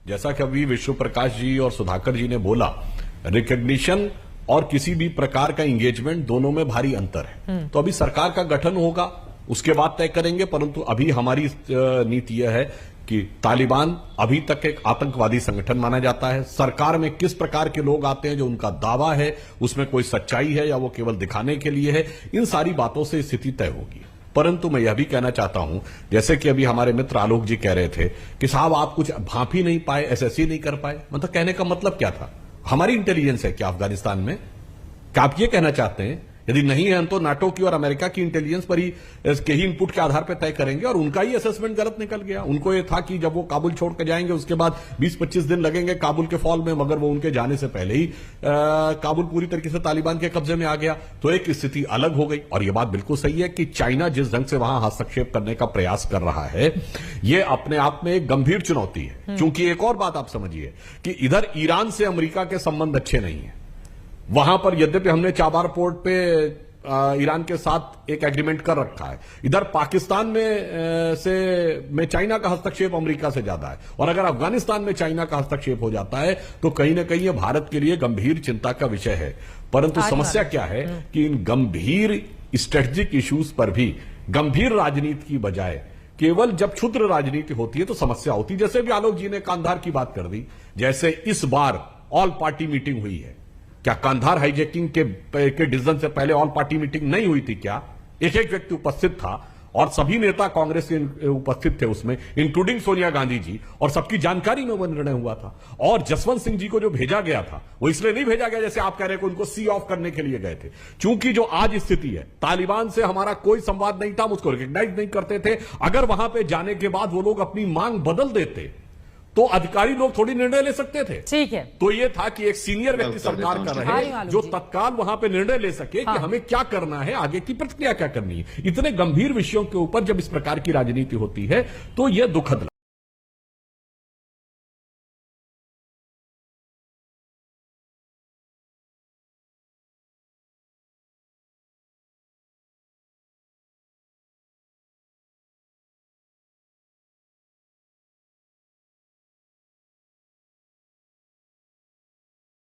जैसा कि अभी विश्व प्रकाश जी और सुधाकर जी ने बोला, रिकग्निशन और किसी भी प्रकार का इंगेजमेंट दोनों में भारी अंतर है। तो अभी सरकार का गठन होगा, उसके बाद तय करेंगे। परंतु अभी हमारी नीति यह है कि तालिबान अभी तक एक आतंकवादी संगठन माना जाता है। सरकार में किस प्रकार के लोग आते हैं, जो उनका दावा है उसमें कोई सच्चाई है या वो केवल दिखाने के लिए है, इन सारी बातों से स्थिति तय होगी। परंतु मैं यह भी कहना चाहता हूं, जैसे कि अभी हमारे मित्र आलोक जी कह रहे थे कि साहब आप कुछ भांप ही नहीं पाए, एसएससी नहीं कर पाए। मतलब कहने का मतलब क्या था? हमारी इंटेलिजेंस है क्या अफगानिस्तान में? क्या आप ये कहना चाहते हैं? यदि नहीं है तो नाटो की और अमेरिका की इंटेलिजेंस पर ही के ही इनपुट के आधार पर तय करेंगे। और उनका ही असेसमेंट गलत निकल गया। उनको ये था कि जब वो काबुल छोड़ कर जाएंगे उसके बाद 20-25 दिन लगेंगे काबुल के फॉल में, मगर वो उनके जाने से पहले ही काबुल पूरी तरीके से तालिबान के कब्जे में आ गया। तो एक स्थिति अलग हो गई। और यह बात बिल्कुल सही है कि चाइना जिस ढंग से वहां हस्तक्षेप करने का प्रयास कर रहा है, यह अपने आप में एक गंभीर चुनौती है। क्योंकि एक और बात आप समझिए कि इधर ईरान से अमेरिका के संबंध अच्छे नहीं है। वहां पर यद्यपि हमने चाबार पोर्ट पे ईरान के साथ एक एग्रीमेंट कर रखा है, इधर पाकिस्तान में चाइना का हस्तक्षेप अमेरिका से ज्यादा है। और अगर अफगानिस्तान में चाइना का हस्तक्षेप हो जाता है तो कहीं ना कहीं यह भारत के लिए गंभीर चिंता का विषय है। परंतु समस्या क्या है कि इन गंभीर स्ट्रेटेजिक इश्यूज पर भी गंभीर राजनीति की बजाय केवल जब क्षुद्र राजनीति होती है तो समस्या होती है। जैसे भी आलोक जी ने कांधार की बात कर दी, जैसे इस बार ऑल पार्टी मीटिंग हुई है, क्या कांधार हाईजैकिंग के डिसीजन से पहले ऑल पार्टी मीटिंग नहीं हुई थी क्या? एक एक व्यक्ति उपस्थित था और सभी नेता कांग्रेस के उपस्थित थे उसमें, इंक्लूडिंग सोनिया गांधी जी, और सबकी जानकारी में वो निर्णय हुआ था। और जसवंत सिंह जी को जो भेजा गया था वो इसलिए नहीं भेजा गया जैसे आप कह रहे हैं कि उनको सी ऑफ करने के लिए गए थे। क्योंकि जो आज स्थिति है, तालिबान से हमारा कोई संवाद नहीं था, हम उसको रिकॉग्नाइज नहीं करते थे। अगर वहां पे जाने के बाद वो लोग अपनी मांग बदल देते तो अधिकारी लोग थोड़ी निर्णय ले सकते थे। ठीक है। तो ये था कि एक सीनियर व्यक्ति सरकार का रहे जो तत्काल वहां पे निर्णय ले सके कि हमें क्या करना है, आगे की प्रक्रिया क्या करनी है। इतने गंभीर विषयों के ऊपर जब इस प्रकार की राजनीति होती है तो यह दुखद